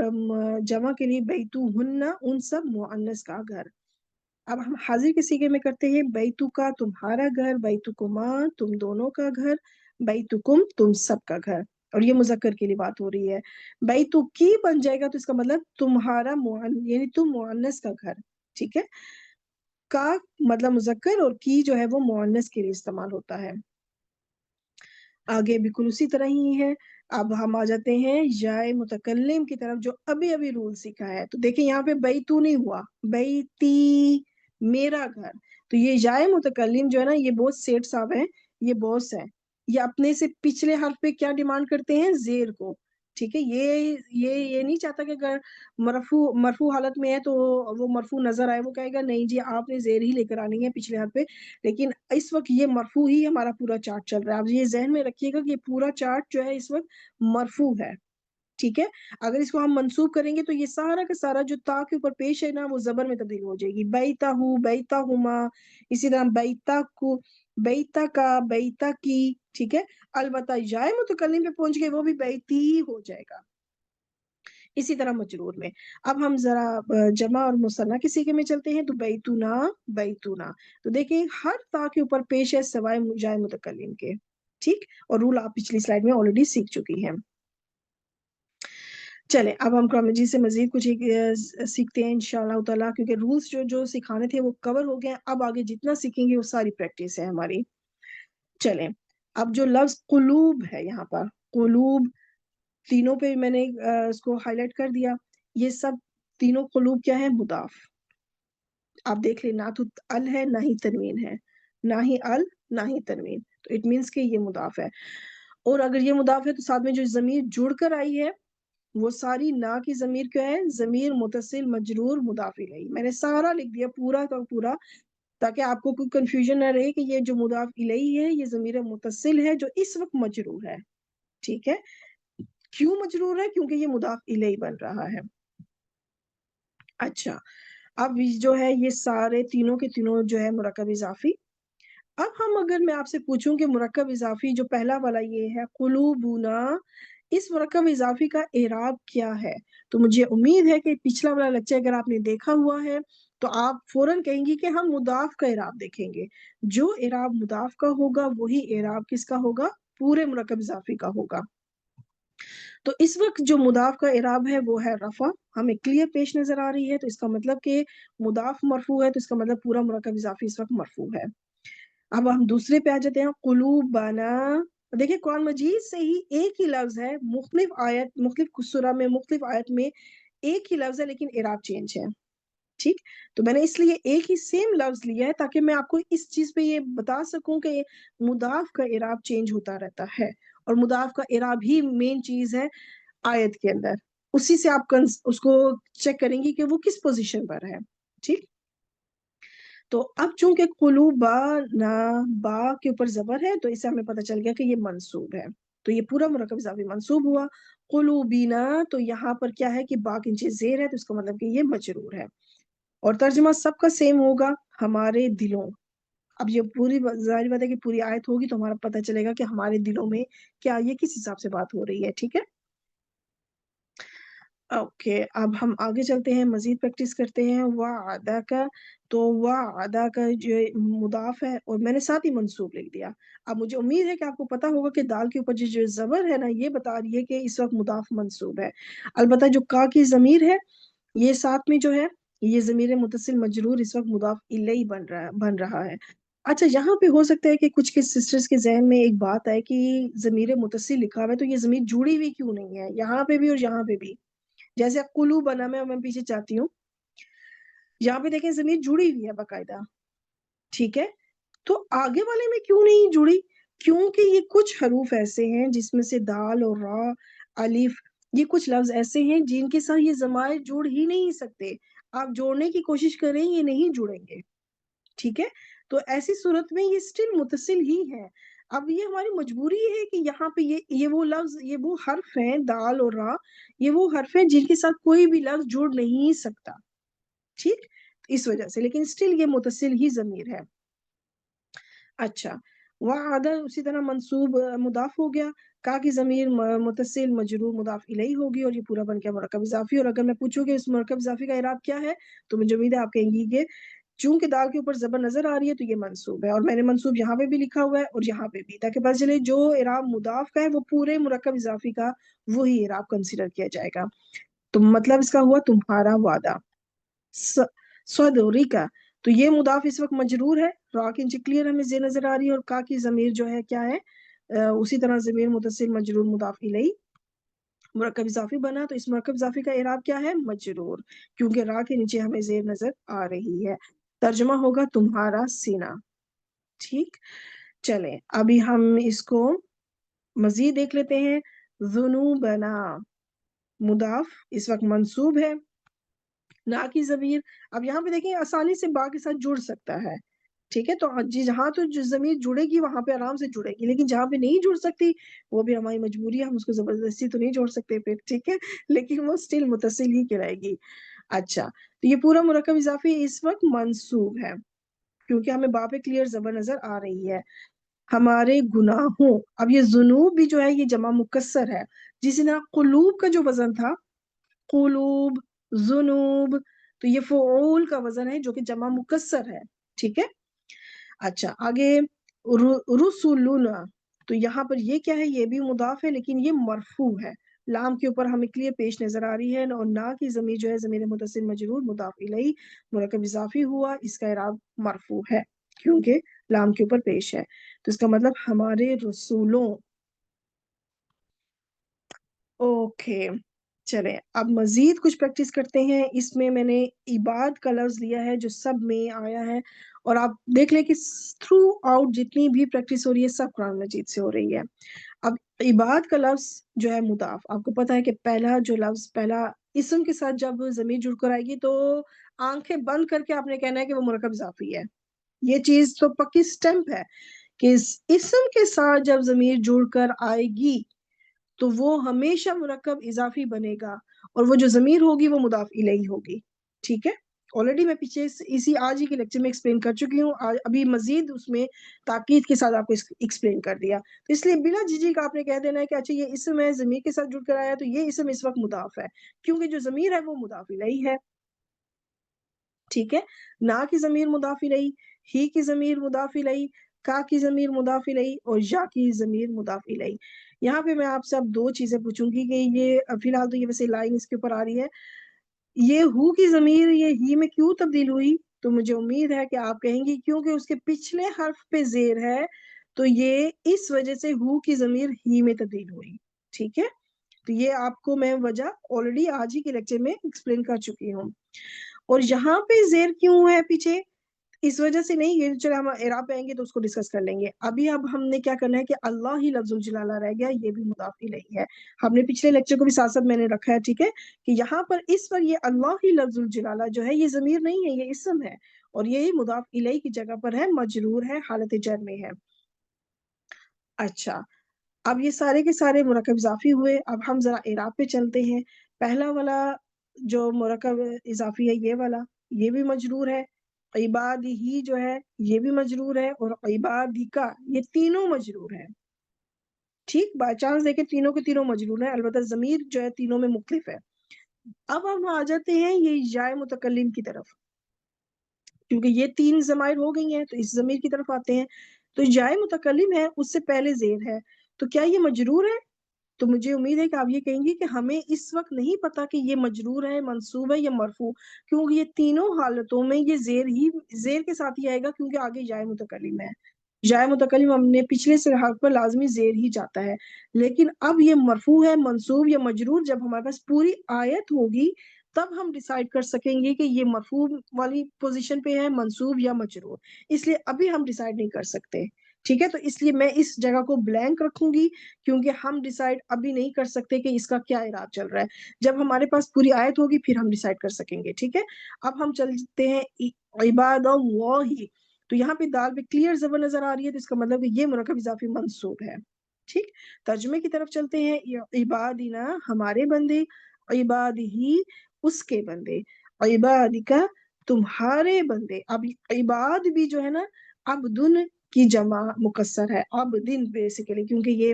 जमा के लिए बैतुहुन्ना उन सब मुअन्नस का घर। अब हम हाजिर के सीगे में करते हैं बैतु का तुम्हारा घर, बैतुकुमा तुम दोनों का घर, बैतुकुम तुम सब का घर। और ये मुजक्कर के लिए बात हो रही है। बैतु की बन जाएगा तो इसका मतलब तुम्हारा यानी तुम मुअन्नस का घर, ठीक है। का मतलब मुजक्कर और की जो है वो मुअन्नस के लिए इस्तेमाल होता है। आगे बिल्कुल उसी तरह ही है। अब हम आ जाते हैं जाए मुतकल्लिम की तरफ जो अभी अभी रूल सीखा है। तो देखिए यहाँ पे बैतू नहीं हुआ, बैती मेरा घर। तो ये जाए मुतकल्लिम जो है ना ये बहुत सेठ साहब है, ये बॉस है, ये अपने से पिछले हर्फ पे क्या डिमांड करते हैं, जेर को, ठीक है। ये नहीं चाहता कि अगर मरफू मरफू हालत में है तो वो मरफू नजर आए, वो कहेगा नहीं जी आपने जेर ही लेकर आनी है पिछले हर्फ पे। लेकिन इस वक्त ये मरफू ही हमारा पूरा चार्ट चल रहा है। आप ये जहन में रखिएगा कि ये पूरा चार्ट जो है इस वक्त मरफू है, ठीक है। अगर इसको हम मंसूब करेंगे तो ये सारा का सारा जो ता के ऊपर पेश है ना वो जबर में तब्दील हो जाएगी, बैता हूँ बैता हुमा। इसी तरह बैता को, बैता का, बैता की, ठीक है। अलबत्ता जाए मुतकल्लिम पे पहुंच गए वो भी बैती ही हो जाएगा। इसी तरह मजरूर में अब हम जरा जमा और मुसन्ना के सीखे में चलते हैं। तो बैतुना, बैतुना, तो देखिए हर ता के ऊपर पेश है सवाए जाए मुतकल्लिम के, ठीक। और रूल आप पिछली स्लाइड में ऑलरेडी सीख चुकी हैं। चले अब हम क्रोनोलॉजी से मजीद कुछ एक सीखते हैं इंशाल्लाह ताला, क्योंकि रूल्स जो जो सिखाने थे वो कवर हो गए हैं। अब आगे जितना सीखेंगे वो सारी प्रैक्टिस है हमारी। चलें, अब जो लफ्ज कुलूब है यहाँ पर, कुलूब तीनों पे मैंने इसको हाईलाइट कर दिया। ये सब तीनों कुलूब क्या है, मुदाफ। आप देख ले ना तो अल है ना ही तनवीन है, ना ही अल ना ही तनवीन, तो इट मीन्स कि ये मुदाफ है। और अगर ये मुदाफ है तो साथ में जो जमीर जुड़कर आई है वो सारी ना की जमीर क्या है, जमीर मुतसिल मजरूर मुदाफ इलैही। मैंने सारा लिख दिया पूरा का पूरा ताकि आपको कोई कंफ्यूजन ना रहे कि ये जो मुदाफ इलैही है ये जमीर मुतसिल है जो इस वक्त मजरूर है, ठीक है। क्यों मजरूर है, क्योंकि ये मुदाफ इलैही बन रहा है। अच्छा, अब जो है ये सारे तीनों के तीनों जो है मुरक्कब इजाफी। अब हम अगर मैं आपसे पूछूं कि मुरक्कब इजाफी जो पहला वाला ये है कुलूबुना, इस मुरक्कब इजाफी का एराब क्या है, तो मुझे उम्मीद है कि पिछला वाला लेक्चर अगर आपने देखा हुआ है तो आप फौरन कहेंगी कि हम मुदाफ का एराब देखेंगे। जो एराब मुदाफ का होगा वही एराब किसका होगा, पूरे मुरक्कब इजाफी का होगा। तो इस वक्त जो मुदाफ का इराब है वो है रफा, हमें क्लियर पेश नजर आ रही है, तो इसका मतलब कि मुदाफ मरफू है, तो इसका मतलब पूरा मुरक्कब इजाफी इस वक्त मरफू है। अब हम दूसरे पे आ जाते हैं, कुलूबाना। देखिए कुरान मजीद से ही एक ही लफ्ज है, मुख्तलिफ आयत मुख्तलिफ सूरा में मुख्तलिफ आयत में एक ही लफ्ज है लेकिन इराब चेंज है। ठीक। तो मैंने इसलिए एक ही सेम लफ्ज लिया है ताकि मैं आपको इस चीज पे ये बता सकूं कि मुदाफ का इराब चेंज होता रहता है, और मुदाफ का इराब ही मेन चीज है आयत के अंदर। उसी से आप उसको चेक करेंगे कि वो किस पोजीशन पर है। ठीक। तो अब चूंकि कुलूबा ना बा के ऊपर जबर है, तो इससे हमें पता चल गया कि ये मंसूब है। तो ये पूरा मुरक्कब इजाफी मंसूब हुआ। कुलूबीना, तो यहाँ पर क्या है कि बा के नीचे जेर है, तो इसका मतलब कि ये मजरूर है। और तर्जुमा सबका सेम होगा, हमारे दिलों। अब ये पूरी जाहिर बात है कि पूरी आयत होगी तो हमारा पता चलेगा कि हमारे दिलों में क्या, ये किस हिसाब से बात हो रही है। ठीक है। ओके, अब हम आगे चलते हैं, मजीद प्रैक्टिस करते हैं। वादा का, तो वादा का जो मुदाफ है, और मैंने साथ ही मंसूब लिख दिया। अब मुझे उम्मीद है कि आपको पता होगा कि दाल के ऊपर जो जबर है ना, ये बता रही है कि इस वक्त मुदाफ मंसूब है। अलबत्ता जो का की जमीर है, ये साथ में जो है, ये जमीर मुतसिल मजरूर इस वक्त मुदाफ इलैही बन रहा है। अच्छा, यहाँ पे हो सकता है कि कुछ के सिस्टर्स के जहन में एक बात है कि जमीर मुतसिल लिखा हुआ है तो ये जमीर जुड़ी हुई क्यों नहीं है, यहाँ पे भी और यहाँ पे भी। जैसे कुलू बना, मैं पीछे चाहती हूँ, यहाँ पे देखें जमीर जुड़ी हुई है बाकायदा। ठीक है। तो आगे वाले में क्यों नहीं जुड़ी? क्योंकि ये कुछ हरूफ ऐसे हैं जिसमें से दाल और रा, अलिफ, ये कुछ लफ्ज ऐसे हैं जिनके साथ ये जमाए जुड़ ही नहीं सकते। आप जोड़ने की कोशिश करें, ये नहीं जुड़ेंगे। ठीक है। तो ऐसी सूरत में ये स्टिल मुतसिल ही है। अब ये हमारी मजबूरी है कि यहाँ पे ये वो लफ्ज, ये वो हर्फ हैं, दाल और रा, ये वो हर्फ हैं जिनके साथ कोई भी लफ्ज जुड़ नहीं सकता। ठीक। इस वजह से, लेकिन स्टिल ये मुतसिल ही जमीर है। अच्छा, वादा उसी तरह मंसूब मुदाफ हो गया। का की जमीर मुतसिल मजरूर मुदाफ इलैही होगी, और ये पूरा बन गया मुरक्कब इजाफी। और अगर मैं पूछूं कि इस मुरक्कब इजाफी का इराब क्या है, तो मुझे उम्मीद है आप कहेंगी कि चूंकि दाल के ऊपर जबर नजर आ रही है तो ये मंसूब है। और मैंने मंसूब यहाँ पे भी लिखा हुआ है और यहाँ पे भी, ताकि पता चले जो इराब मुदाफ का है वो पूरे मुरक्कब इजाफी का वही इराब कंसीडर किया जाएगा। तो मतलब इसका हुआ तुम्हारा वादा। स- सदोरी का, तो ये मुदाफ इस वक्त मजरूर है, रा की नीचे क्लियर हमें जे नजर आ रही है, और का की जमीर जो है क्या है, उसी तरह जमीर मुतसिल मजरूर मुदाफ इलैही मुरक्कब इजाफी बना। तो इस मुरक्कब इजाफी का इराब क्या है? मजरूर, क्योंकि रा के नीचे हमें जेर नजर आ रही है। तर्जुमा होगा तुम्हारा सीना। ठीक। चले, अभी हम इसको मजीद देख लेते हैं। जुनूबना, मुदाफ इस वक्त मंसूब है, ना की जमीर। अब यहाँ पे देखिए आसानी से बा के साथ जुड़ सकता है। ठीक है। तो जी, जहाँ तो जो जमीर जुड़ेगी वहां पे आराम से जुड़ेगी, लेकिन जहाँ पे नहीं जुड़ सकती वो भी हमारी मजबूरी है, हम उसको जबरदस्ती तो नहीं जोड़ सकते फिर। ठीक है। लेकिन वो स्टिल मुतसिल ही कहलाएगी। अच्छा, तो ये पूरा मुरक्कब इजाफी इस वक्त मंसूब है क्योंकि हमें बा पे क्लियर जबर नजर आ रही है। हमारे गुनाहों, अब ये जुनूब भी जो है ये जमा मुकस्सर है। जिस तरह कुलूब का जो वजन था, कुलूब, जुनूब, तो ये फ़ुऊल का वजन है जो कि जमा मुकस्सर है। ठीक है। अच्छा, आगे रुसुलुना, तो यहाँ पर ये क्या है, ये भी मुदाफ है लेकिन ये मरफू है। लाम के ऊपर हमें क्लियर पेश नजर आ रही है, और ना की जमीर जो है जमीर मुतसिल मजरूर मुदाफ इलैही मुरक्कब इजाफी हुआ, इसका इराब मरफू है क्योंकि लाम के ऊपर पेश है। तो इसका मतलब हमारे रसूलों। ओके, चले अब मजीद कुछ प्रैक्टिस करते हैं। इसमें मैंने इबाद का लफ्ज लिया है जो सब में आया है, और आप देख लें कि थ्रू आउट जितनी भी प्रैक्टिस हो रही है सब कुरान मजीद से हो रही है। अब इबाद का लफ्ज जो है मुदाफ, आपको पता है कि पहला जो लफ्ज, पहला इसम के साथ जब जमीर जुड़कर आएगी तो आंखें बंद करके आपने कहना है कि वो मुरक्कब इजाफी है। ये चीज तो पक्की स्टैंप है कि इस इसम के साथ जब जमीर जुड़कर आएगी तो वो हमेशा मुरक्कब इजाफी बनेगा, और वो जो जमीर होगी वो मुदाफ इलैही होगी। ठीक है। ऑलरेडी मैं पीछे इसी आज ही के लेक्चर में एक्सप्लेन कर चुकी हूँ, अभी मजीद उसमें ताकीद के साथ आपको एक्सप्लेन कर दिया। तो इसलिए बिना झिझक आपने कह देना है कि अच्छा ये इसम है, जमीर के साथ जुड़ कर आया तो ये इसम इस वक्त मुदाफ है, क्योंकि जो जमीर है वो मुदाफ इलैही है। ठीक है। ना की जमीर मुदाफ इलैही, ही की जमीर मुदाफ इलैही, का की जमीर मुदाफ इलैही, और या की जमीर मुदाफ इलैही। यहाँ पे मैं आपसे अब दो चीजें पूछूंगी कि ये फिलहाल तो ये वैसे लाइन इसके ऊपर आ रही है, ये हु की जमीर ये ही में क्यों तब्दील हुई? तो मुझे उम्मीद है कि आप कहेंगी क्योंकि उसके पिछले हर्फ पे जेर है, तो ये इस वजह से हु की जमीर ही में तब्दील हुई। ठीक है। तो ये आपको मैं वजह ऑलरेडी आज ही के लेक्चर में एक्सप्लेन कर चुकी हूँ। اور یہاں پہ زیر کیوں ہے پیچھے؟ اس وجہ سے نہیں، یہ چلے ہم اعراب پہ آئیں گے تو اس کو ڈسکس کر لیں گے. اب ہم نے کیا کرنا ہے کہ اللہ ہی لفظ الجلالہ رہ گیا، یہ بھی مضاف الیہ ہے. ہم نے پچھلے لیکچر کو بھی ساتھ ساتھ میں نے رکھا ہے، ٹھیک ہے، کہ یہاں پر اس پر یہ اللہ ہی لفظ الجلالہ جو ہے یہ ضمیر نہیں ہے، یہ اسم ہے، اور یہی مضاف الیہ کی جگہ پر ہے، مجرور ہے، حالت جر میں ہے. اچھا، اب یہ سارے کے سارے مرکب اضافی ہوئے. اب ہم ذرا اعراب پہ چلتے ہیں. پہلا والا جو مرکب اضافی ہے یہ والا، یہ بھی مجرور ہے. عبادی ہی جو ہے یہ بھی مجرور ہے، اور عبادی کا یہ تینوں مجرور ہیں. ٹھیک، بائی چانس دیکھیں تینوں کے تینوں مجرور ہیں، البتہ ضمیر جو ہے تینوں میں مختلف ہے. اب ہم آ جاتے ہیں یہ یا متکلم کی طرف، کیونکہ یہ تین ضمائر ہو گئی ہیں تو اس ضمیر کی طرف آتے ہیں. تو یا متکلم ہے، اس سے پہلے زیر ہے، تو کیا یہ مجرور ہے؟ تو مجھے امید ہے کہ آپ یہ کہیں گے کہ ہمیں اس وقت نہیں پتا کہ یہ مجرور ہے، منصوب ہے یا مرفوع، کیونکہ یہ تینوں حالتوں میں یہ زیر کے ساتھ ہی آئے گا، کیونکہ آگے یا متکلم ہے. یا متکلم ہم نے پچھلے سے حرف پر لازمی زیر ہی جاتا ہے. لیکن اب یہ مرفوع ہے، منصوب یا مجرور جب ہمارے پاس پوری آیت ہوگی تب ہم ڈیسائیڈ کر سکیں گے کہ یہ مرفوع والی پوزیشن پہ ہے، منصوب یا مجرور. اس لیے ابھی ہم ڈیسائیڈ نہیں کر سکتے. ٹھیک ہے، تو اس لیے میں اس جگہ کو بلینک رکھوں گی، کیونکہ ہم ڈیسائیڈ ابھی نہیں کر سکتے کہ اس کا کیا اعراب چل رہا ہے. جب ہمارے پاس پوری آیت ہوگی پھر ہم ڈیسائیڈ کر سکیں گے. ٹھیک ہے، اب ہم چلتے ہیں عباد اللہ. تو یہاں پہ دال پہ کلیئر زبر نظر آ رہی ہے، تو اس کا مطلب کہ یہ مرکب اضافی منصوب ہے. ٹھیک، ترجمے کی طرف چلتے ہیں. عبادنا ہمارے بندے، عباد ہی اس کے بندے، عباد کا تمہارے بندے. اب عباد بھی جو ہے نا عبدن کی جمع مکسر ہے، عبدن بیسیکلی، کیونکہ یہ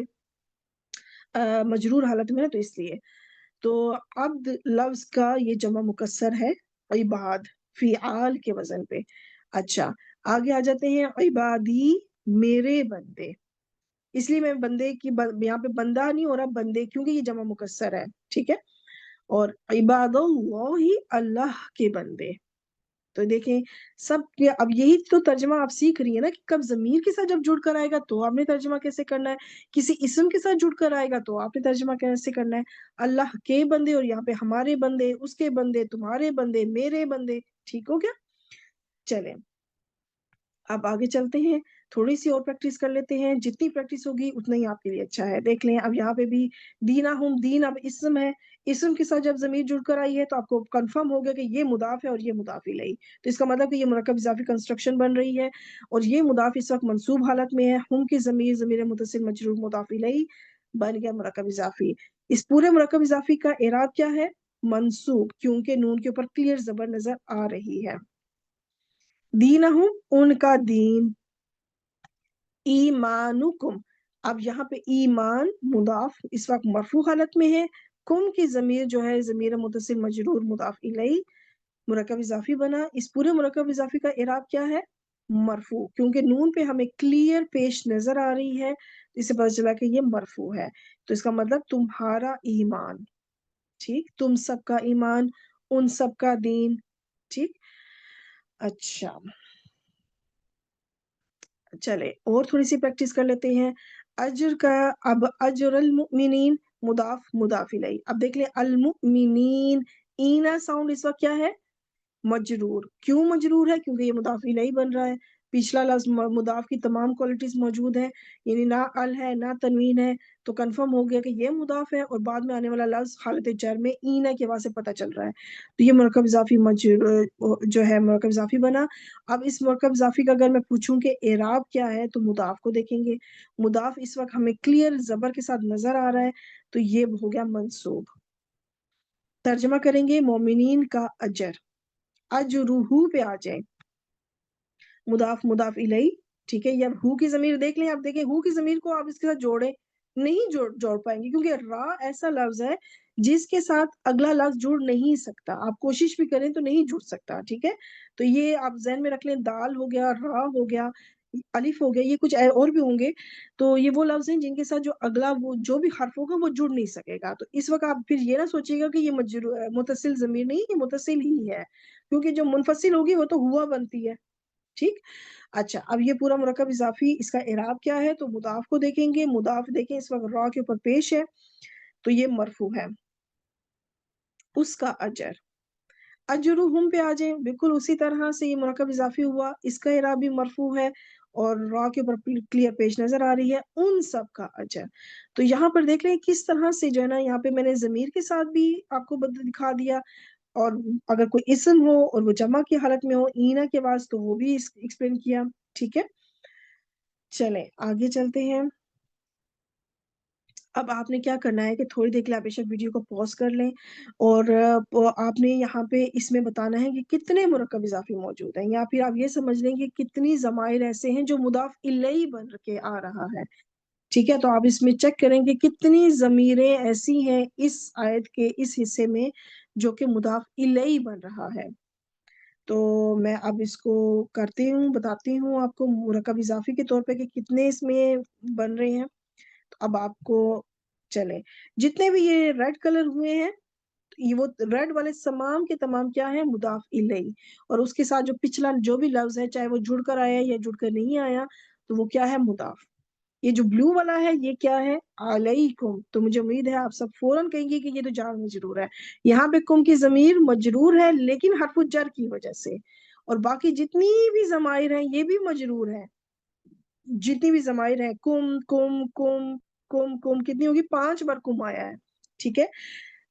مجرور حالت میں ہے تو اس لیے. تو عبد لفظ کا یہ جمع مکسر ہے، عباد فعال کے وزن پہ. اچھا، آگے آ جاتے ہیں. عبادی میرے بندے، اس لیے میں بندے کی یہاں پہ بندہ نہیں ہو رہا، بندے، کیونکہ یہ جمع مکسر ہے. ٹھیک ہے، اور عباد اللہ اللہ کے بندے. تو دیکھیں سب کے اب یہی تو ترجمہ آپ سیکھ رہی ہیں نا کہ کب ضمیر کے ساتھ جب جڑ کر آئے گا تو آپ نے ترجمہ کیسے کرنا ہے، کسی اسم کے ساتھ جڑ کر آئے گا تو آپ نے ترجمہ کیسے کرنا ہے. اللہ کے بندے، اور یہاں پہ ہمارے بندے، اس کے بندے، تمہارے بندے، میرے بندے. ٹھیک ہو گیا؟ چلیں اب آگے چلتے ہیں، تھوڑی سی اور پریکٹس کر لیتے ہیں. جتنی پریکٹس ہوگی اتنا ہی آپ کے لیے اچھا ہے. دیکھ لیں اب یہاں پہ بھی دینا ہم، دین اب اسم ہے، اسم کے ساتھ جب ضمیر جڑ کر آئی ہے تو آپ کو کنفرم ہو گیا کہ یہ مضاف ہے اور یہ مضاف الیہ. تو اس کا مطلب کہ یہ مرکب اضافی کنسٹرکشن بن رہی ہے، اور یہ مضاف اس وقت منصوب حالت میں ہے. ہم کی ضمیر متصل مجرور مضاف الیہ بن گیا مرکب اضافی. اس پورے مرکب اضافی کا اعراب کیا ہے؟ منصوب، کیونکہ نون کے اوپر کلیئر زبر نظر آ رہی ہے. دینہم ان کا دین، ایمانکم. اب یہاں پہ ایمان مضاف اس وقت مرفوع حالت میں ہے، کم کی ضمیر جو ہے ضمیر متصل مجرور مضاف الیہ مرکب اضافی بنا. اس پورے مرکب اضافی کا اعراب کیا ہے؟ مرفوع، کیونکہ نون پہ ہمیں کلیئر پیش نظر آ رہی ہے، اس سے پتہ چلا کہ یہ مرفوع ہے. تو اس کا مطلب تمہارا ایمان. ٹھیک، تم سب کا ایمان، ان سب کا دین. ٹھیک، اچھا چلے اور تھوڑی سی پریکٹس کر لیتے ہیں. اجر کا، اب اجر المؤمنین مضاف مضاف الیہ. اب دیکھ لیں المؤمنین، اینا ساؤنڈ اس وقت کیا ہے؟ مجرور. کیوں مجرور ہے؟ کیونکہ یہ مضاف الیہ بن رہا ہے. پچھلا لفظ مضاف کی تمام کوالٹیز موجود ہیں، یعنی نہ ال ہے نہ تنوین ہے، تو کنفرم ہو گیا کہ یہ مضاف ہے، اور بعد میں آنے والا لفظ حالت جر میں اینا کے واسطے پتہ چل رہا ہے. تو یہ مرکب اضافی جو ہے مرکب اضافی بنا. اب اس مرکب اضافی کا اگر میں پوچھوں کہ اعراب کیا ہے تو مضاف کو دیکھیں گے. مضاف اس وقت ہمیں کلیئر زبر کے ساتھ نظر آ رہا ہے، تو یہ ہو گیا منصوب. ترجمہ کریں گے مومنین کا اجر، اجروہ پہ آ جائیں، مضاف مضاف الیہ. ٹھیک ہے، یا ہو کی ضمیر دیکھ لیں. آپ دیکھیں ہو کی ضمیر کو آپ اس کے ساتھ جوڑیں، نہیں جوڑ پائیں گے، کیونکہ را ایسا لفظ ہے جس کے ساتھ اگلا لفظ جڑ نہیں سکتا. آپ کوشش بھی کریں تو نہیں جڑ سکتا. ٹھیک ہے، تو یہ آپ ذہن میں رکھ لیں. دال ہو گیا، را ہو گیا، الف ہو گیا، یہ کچھ اور بھی ہوں گے. تو یہ وہ لفظ ہیں جن کے ساتھ جو اگلا وہ جو بھی حرف ہوگا وہ جڑ نہیں سکے گا. تو اس وقت آپ پھر یہ نہ سوچیے گا کہ یہ متصل ضمیر نہیں، یہ متصل ہی ہے، کیونکہ جو منفصل ہوگی وہ تو ہوا بنتی ہے. ٹھیک، اچھا اب یہ پورا مرکب اضافی اس کا اعراب کیا ہے؟ تو مضاف کو دیکھیں گے. مضاف دیکھیں اس وقت را کے اوپر پیش ہے، تو یہ مرفوع ہے. اس کا اجر. अजरुहुम पे आ जाए, बिल्कुल उसी तरह से ये मुरक्कब इजाफी हुआ, इसका इराब भी मरफू है और रॉ के ऊपर क्लियर पेश नजर आ रही है, उन सब का अजर। तो यहाँ पर देख रहे हैं किस तरह से जो है ना, यहाँ पे मैंने जमीर के साथ भी आपको दिखा दिया, और अगर कोई इसम हो और वो जमा की हालत में हो ईना के बाद, तो वो भी एक्सप्लेन किया। ठीक है, चलें आगे चलते हैं। अब आपने क्या करना है कि थोड़ी देर के लिए आप बेशक वीडियो को पॉज कर लें, और आपने यहाँ पे इसमें बताना है कि कितने मुरक्कब इजाफी मौजूद हैं, या फिर आप ये समझ लें कि कितनी जमाइर ऐसे हैं जो मुदाफ इलैहि बन के आ रहा है। ठीक है, तो आप इसमें चेक करें कि कितनी जमीरें ऐसी हैं इस आयत के इस हिस्से में जो कि मुदाफ इलैहि बन रहा है। तो मैं अब इसको करती हूँ, बताती हूँ आपको मुरक्कब इजाफी के तौर पे कि कितने इसमें बन रहे हैं। तो अब आपको, चले, जितने भी ये रेड कलर हुए हैं, ये वो रेड वाले तमाम के तमाम क्या है, मुदाफ इलैहि, और उसके साथ जो पिछला जो भी लफ्ज है, चाहे वो जुड़कर आया या जुड़कर नहीं आया, तो वो क्या है, मुदाफ। ये जो ब्लू वाला है ये क्या है, अलैकुम। तो मुझे उम्मीद है आप सब फौरन कहेंगे कि ये तो जार मजरूर है। यहाँ पे कुम की जमीर मजरूर है लेकिन हरफ जर की वजह से, और बाकी जितनी भी जमाइर हैं ये भी मजरूर है। जितनी भी जमाइर है, कुम कुम कुम कुम कुम, कितनी होगी, 5 बार कुम आया है। ठीक है,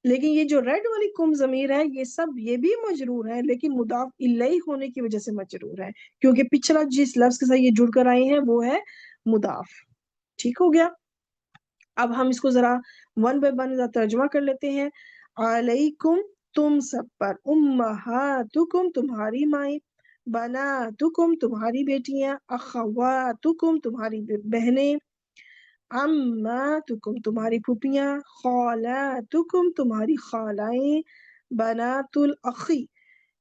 लेकिन ये जो रेड वाली कुम जमीर है ये सब ये भी मजरूर है, लेकिन मुदाफ इलैहि होने की वजह से मजरूर है, क्योंकि पिछला जिस लफ्ज के साथ ये जुड़कर आए हैं वो है मुदाफ। ठीक हो गया। अब हम इसको जरा वन बाय वन तर्जुमा कर लेते हैं। अलैकुम, तुम सब पर, उम्महातुकुम, तुम्हारी माएं, बनातुकुम, तुम्हारी बेटियां, अखवातुकुम, तुम्हारी बहनें, अम्मातुकुम, तुम्हारी फूफियां, खालातुकुम, तुम्हारी खालाएं, बनातुल अखी,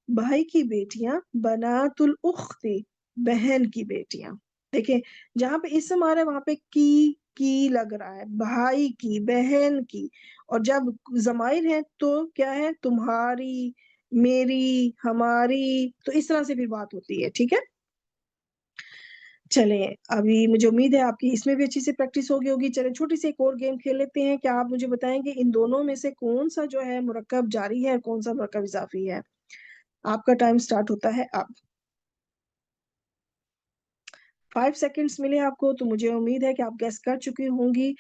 भाई की बेटियां, बनातुल उख्ती, बहन की बेटियां। देखें, जहां पे इसम आ रहा है वहां पे की लग रहा है, भाई की, बहन की, और जब जमाइर है तो क्या है, तुम्हारी, मेरी, हमारी, तो इस तरह से भी बात होती है। ठीक है, चलें, अभी मुझे उम्मीद है आपकी इसमें भी अच्छी से प्रैक्टिस हो गई होगी। चलें छोटी सी एक और गेम खेल लेते हैं। क्या आप मुझे बताएं कि इन दोनों में से कौन सा जो है मुरक्कब जारी है और कौन सा मुरक्कब इजाफी है। आपका टाइम स्टार्ट होता है अब। 5 सेकेंड्स मिले आपको, तो मुझे उम्मीद है कि आप गेस कर चुकी होंगी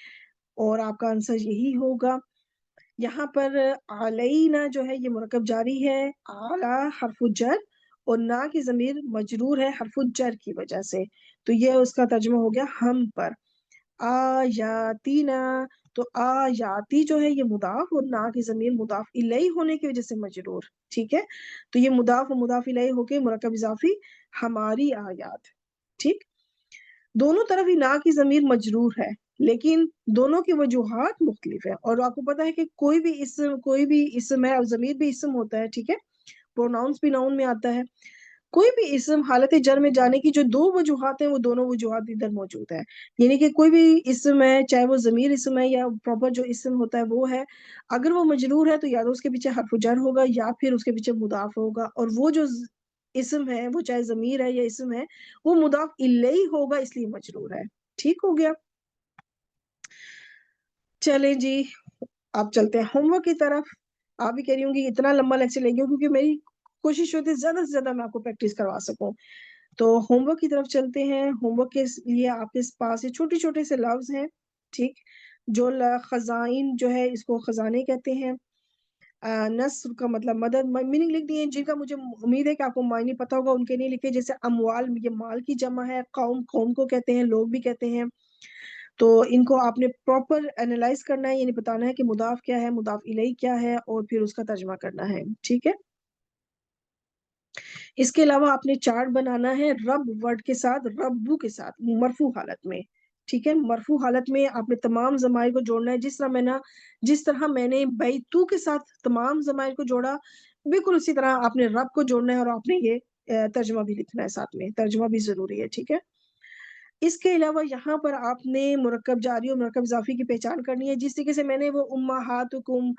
और आपका आंसर यही होगा। यहाँ पर अलैना जो है ये मुरक्कब जारी है, आला हरफुल जर, और ना की जमीर मजरूर है हरफुल जर की वजह से, तो ये उसका तर्जुमा हो गया हम पर। आयातीना, तो आयाती जो है ये मुदाफ, और ना की जमीर मुदाफ इलैहि होने की वजह से मजरूर। ठीक है, तो ये मुदाफ और मुदाफ इलैहि होके मुरक्कब इजाफी हमारी आयात। ठीक, दोनों तरफ ही ना की जमीर मजरूर है, लेकिन दोनों की वजूहात मुख्तलिफ है। और आपको पता है कि कोई भी इसम है, जमीर भी इसम होता है। ठीक है, प्रोनाउंस भी नाउन में आता है। कोई भी इसम हालत जर में जाने की जो दो वजूहात हैं, वो दोनों वजूहात इधर मौजूद है। यानी कि कोई भी इसम है, चाहे वो जमीर इसम है या प्रॉपर जो इसम होता है वो है, अगर वो मजरूर है तो या तो उसके पीछे हरफ जर होगा या फिर उसके पीछे मुदाफ होगा, और वो जो इसम है, वो चाहे जमीर है या इसम है, वो मुदाफ इलैहि होगा, इसलिए मजरूर है। ठीक हो गया। चलें जी, अब चलते हैं होमवर्क की तरफ। आप भी कह रही होंगी इतना लंबा लेक्चर लेंगे, क्योंकि मेरी कोशिश होती है ज्यादा से ज्यादा मैं आपको प्रैक्टिस करवा सकूं। तो होमवर्क की तरफ चलते हैं। होमवर्क के लिए आपके पास ये छोटे छोटे से लफ्ज हैं। ठीक, जो खजाइन जो है इसको खजाने कहते हैं। नस्र का मतलब मदद, मीनिंग लिख दिए, जिनका मुझे उम्मीद है कि आपको मायने पता होगा उनके नहीं लिखे। जैसे अमवाल, ये माल की जमा है, कौम, कौम को कहते हैं, लोग भी कहते हैं। तो इनको आपने प्रॉपर एनालाइज करना है, यानी बताना है कि मुदाफ क्या है, मुदाफ इलैहि क्या है, और फिर उसका तर्जमा करना है। ठीक है, इसके अलावा आपने चार्ट बनाना है रब वर्ड के साथ, रब्बू के साथ, मरफू हालत में। ठीक है, मरफू हालत में आपने तमाम जमाइर को जोड़ना है, जिस तरह मैंने बैतू के साथ तमाम जमाइर को जोड़ा, बिल्कुल उसी तरह आपने रब को जोड़ना है, और आपने ये तर्जुमा भी लिखना है साथ में, तर्जुमा भी जरूरी है। ठीक है, इसके अलावा यहाँ पर आपने मुरक्कब जारी और मुरक्कब इजाफी की पहचान करनी है। जिस तरीके से मैंने वो उम्माहातुकुम,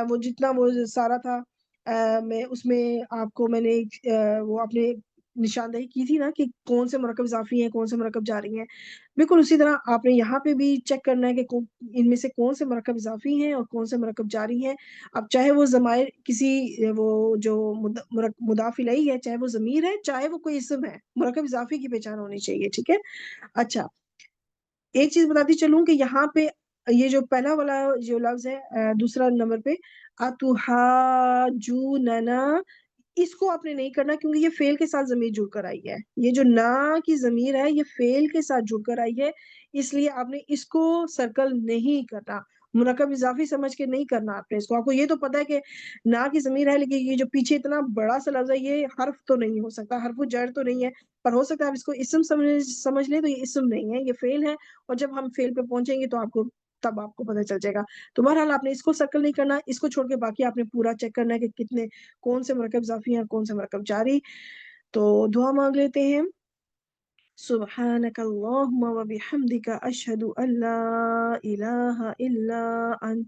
वो जितना वो सारा था, मैं उसमें आपको मैंने वो आपने निशानदेही की थी ना कि कौन से मुरक्कब इज़ाफ़ी हैं, कौन से मुरक्कब जारी हैं। बिल्कुल उसी तरह आपने यहाँ पे भी चेक करना है कि इनमें से कौन से मुरक्कब इज़ाफ़ी हैं और कौन से मुरक्कब जारी हैं। अब चाहे वो ज़माइर किसी वो जो मुदाफ़ इलैही है, चाहे वो ज़मीर है, चाहे वो कोई इस्म है, मुरक्कब इज़ाफ़ी की पहचान होनी चाहिए, ठीक है? अच्छा, एक चीज़ बताती चलूँ कि यहाँ पे ये जो पहला वाला जो लफ्ज़ है दूसरा नंबर पे अतुहाजुनना, इसको आपने नहीं करना क्योंकि ये फ़ेल के साथ ज़मीर जुड़कर आई है। ये जो ना की ज़मीर है ये फ़ेल के साथ जुड़कर आई है, इसलिए आपने इसको सर्कल नहीं करना। मुरक्कब इज़ाफ़ी समझ के नहीं करना आपने इसको। आपको ये तो पता है कि ना की ज़मीर है लेकिन ये जो पीछे इतना बड़ा-सा लफ्ज़ है ये हर्फ़ तो नहीं हो सकता, हर्फ़ जर तो नहीं है, पर हो सकता है आप इसको इस्म समझ समझ लें तो ये इस्म नहीं है, ये फ़ेल है और जब हम फ़ेल पे पहुँचेंगे तो तब आपको पता चल जाएगा। तो बहरहाल आपने इसको सर्कल नहीं करना, इसको छोड़ के बाकी आपने पूरा चेक करना है कि कितने कौन से मुरक्कब इज़ाफ़ी हैं और कौन से मुरक्कब जारी। तो दुआ माँग लेते हैं। सुब्हानक अल्लाहुम्मा व बिहम्दिका अशहदु अल्ला इलाहा इल्ला अंत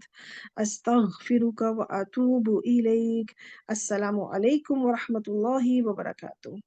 अस्तगफिरुका व अतूबु इलैक। अस्सलामु अलैकुम व रहमतुल्लाहि व बरकातुहू।